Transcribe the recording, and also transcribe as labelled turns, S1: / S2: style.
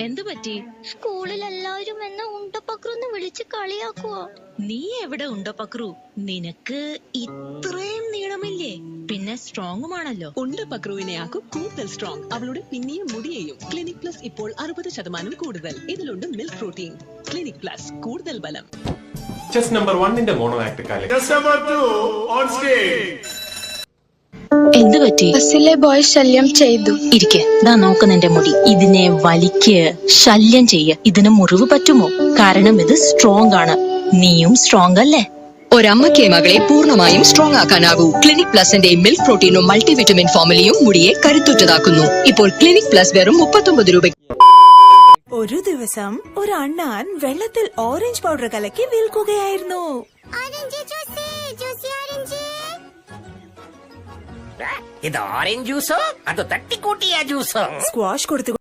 S1: എന്തു പറ്റി?
S2: സ്കൂളിൽ എല്ലാവരും എന്നെ ഉണ്ടപ്പക്രുന്ന് വിളിച്ച് കളിയാക്കുവോ?
S1: നീ എവിടെ ഉണ്ടപ്പക്രു? നിനക്ക് ഇത്രയും നീളമില്ലേ? പിന്നെ സ്ട്രോങ്ങുമാണല്ലോ.
S3: ഉണ്ടപ്പക്രുവിനെ ആക്കും കൂടുതൽ സ്ട്രോങ്. അവളുടെ പിന്നെയും മുടിയെയും. ക്ലിനിക് പ്ലസ് ഇപ്പോൾ 60% കൂടുതൽ. ഇതിലുണ്ട് മിൽക്ക് പ്രോട്ടീൻ. ക്ലിനിക് പ്ലസ് കൂടുതൽ ബലം.
S4: ചെസ് നമ്പർ 1 മോണോ ആക്ട് കാലം. Chess number 2 on stage.
S1: എന്തു പറ്റി?
S2: ബസ്സിലെ ബോയ് ശല്യം ചെയ്തു.
S1: ഇരിക്കെ, ദാ നോക്ക് നിന്റെ മുടി. ഇതിനെ വലിക്ക്, ശല്യം ചെയ്യ. ഇതിന് മുറിവ് പറ്റുമോ? കാരണം ഇത് സ്ട്രോങ് ആണ്. നീയും സ്ട്രോങ് അല്ലേ?
S5: ഒരമ്മയ്ക്ക് മകളെ പൂർണ്ണമായും സ്ട്രോങ് ആക്കാനാകൂ. ക്ലിനിക് പ്ലസിന്റെ മിൽക്ക് പ്രോട്ടീനും മൾട്ടിവിറ്റമിൻ ഫോമുലയും മുടിയെ കരുത്തുറ്റതാക്കുന്നു. ഇപ്പോൾ ക്ലിനിക് പ്ലസ് വെറും 39 രൂപ.
S6: ഒരു ദിവസം ഒരു അണ്ണാൻ വെള്ളത്തിൽ ഓറഞ്ച് പൗഡർ കലക്കി വിൽക്കുകയായിരുന്നു.
S7: ഇത് ഓറഞ്ച് ജ്യൂസോ അതോ തട്ടിക്കൂട്ടിയ ജ്യൂസോ?
S6: സ്ക്വാഷ് കൊടുത്തു